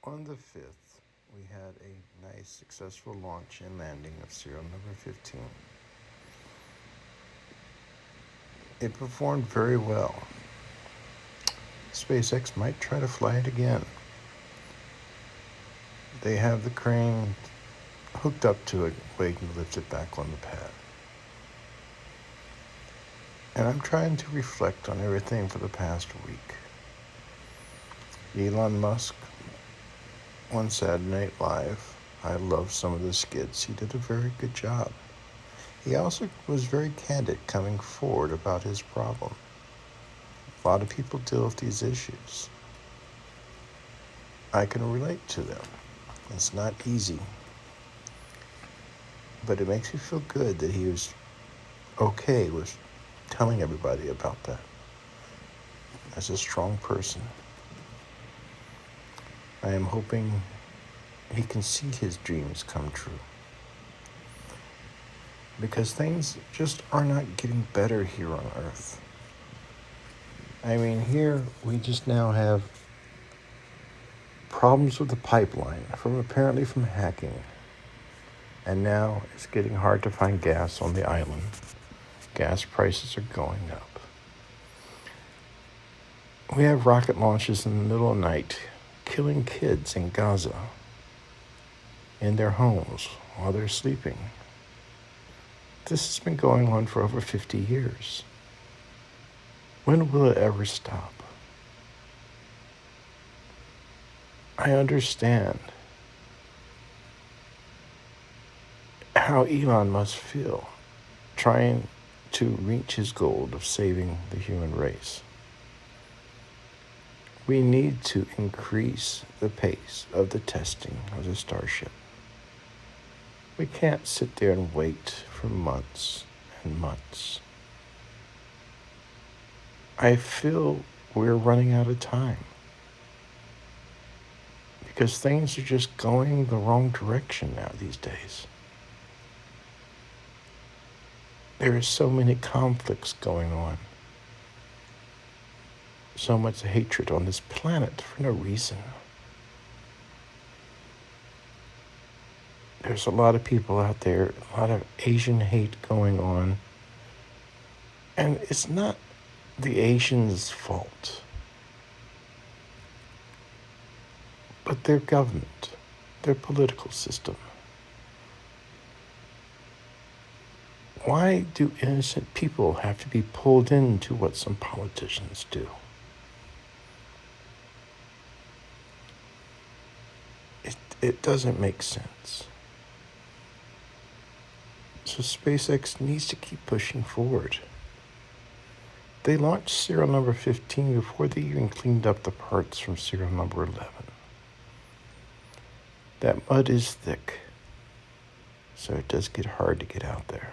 On the 5th, we had a nice successful launch and landing of serial number 15. It performed very well. SpaceX might try to fly it again. They have the crane hooked up to it, waiting to lift it back on the pad. And I'm trying to reflect on everything for the past week. Elon Musk on Saturday Night Live, I love some of the skits. He did a very good job. He also was very candid coming forward about his problem. A lot of people deal with these issues. I can relate to them. It's not easy. But it makes me feel good that he was okay with telling everybody about that. As a strong person, I am hoping he can see his dreams come true. Because things just are not getting better here on Earth. I mean, here we just now have problems with the pipeline apparently from hacking. And now it's getting hard to find gas on the island. Gas prices are going up. We have rocket launches in the middle of the night, killing kids in Gaza, in their homes while they're sleeping. This has been going on for over 50 years. When will it ever stop? I understand how Elon must feel trying to reach his goal of saving the human race. We need to increase the pace of the testing of the Starship. We can't sit there and wait for months and months. I feel we're running out of time because things are just going the wrong direction now these days. There are so many conflicts going on. So much hatred on this planet for no reason. There's a lot of people out there, a lot of Asian hate going on. And it's not the Asians' fault, but their government, their political system. Why do innocent people have to be pulled into what some politicians do? It doesn't make sense. So SpaceX needs to keep pushing forward. They launched serial number 15 before they even cleaned up the parts from serial number 11. That mud is thick, so it does get hard to get out there.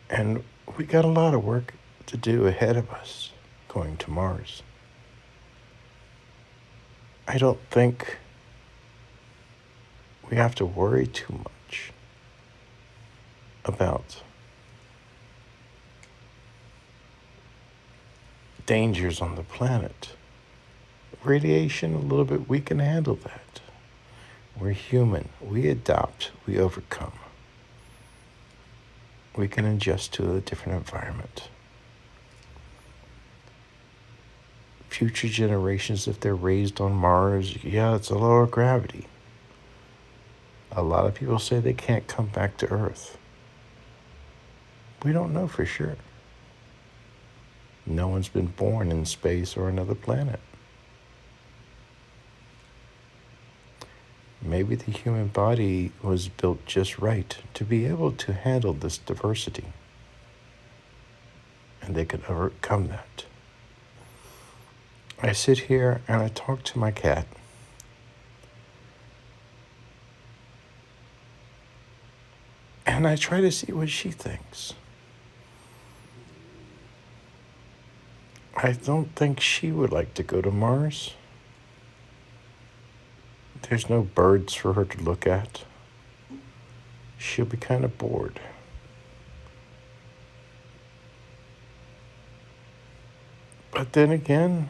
And we got a lot of work to do ahead of us going to Mars. I don't think we have to worry too much about dangers on the planet. Radiation, a little bit, we can handle that. We're human. We adapt. We overcome. We can adjust to a different environment. Future generations, if they're raised on Mars, yeah, it's a lower gravity. A lot of people say they can't come back to Earth. We don't know for sure. No one's been born in space or another planet. Maybe the human body was built just right to be able to handle this diversity. And they could overcome that. I sit here and I talk to my cat. And I try to see what she thinks. I don't think she would like to go to Mars. There's no birds for her to look at. She'll be kind of bored. But then again,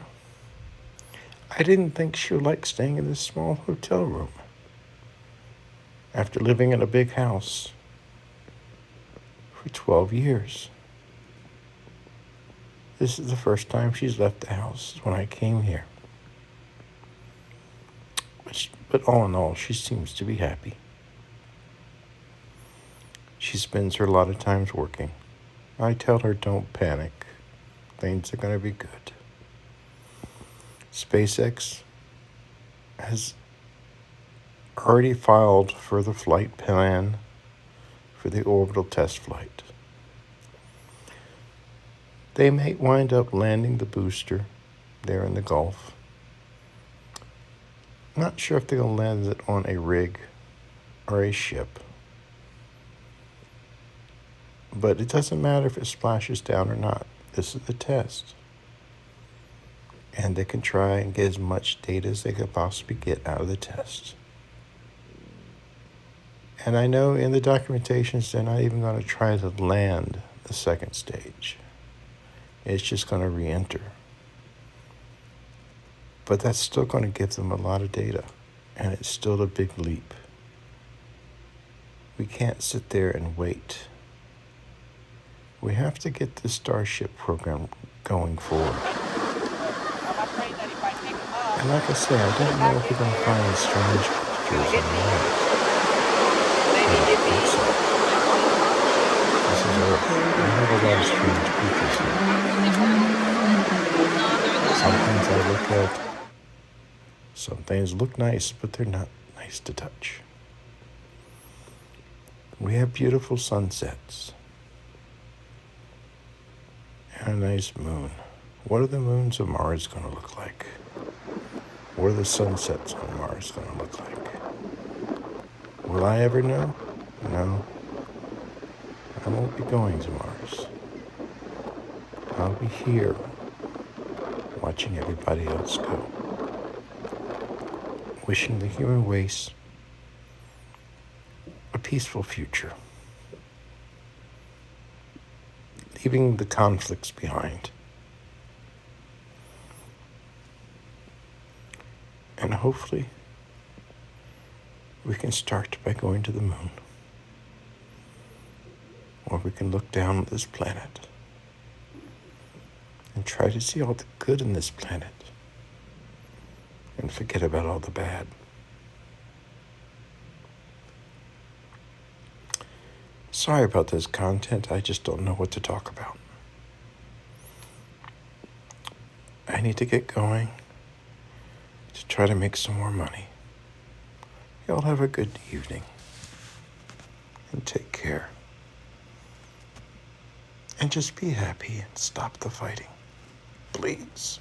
I didn't think she would like staying in this small hotel room. After living in a big house for 12 years. This is the first time she's left the house when I came here. But all in all, she seems to be happy. She spends her a lot of times working. I tell her, don't panic. Things are going to be good. SpaceX has already filed for the flight plan for the orbital test flight. They may wind up landing the booster there in the Gulf. Not sure if they're going to land it on a rig or a ship. But it doesn't matter if it splashes down or not. This is the test. And they can try and get as much data as they could possibly get out of the test. And I know in the documentations they're not even going to try to land the second stage. It's just going to re-enter. But that's still going to give them a lot of data. And it's still a big leap. We can't sit there and wait. We have to get the Starship program going forward. And like I say, I don't know if we're going to find strange creatures on Mars. I don't think so. This is Earth. We have a lot of strange creatures here. Some things I look at, some things look nice, but they're not nice to touch. We have beautiful sunsets. And a nice moon. What are the moons of Mars going to look like? What are the sunsets on Mars going to look like? Will I ever know? No. I won't be going to Mars. I'll be here, watching everybody else go. Wishing the human race a peaceful future. Leaving the conflicts behind. And hopefully, we can start by going to the moon. Or we can look down at this planet and try to see all the good in this planet and forget about all the bad. Sorry about this content. I just don't know what to talk about. I need to get going to try to make some more money. Y'all have a good evening and take care. And just be happy and stop the fighting, please.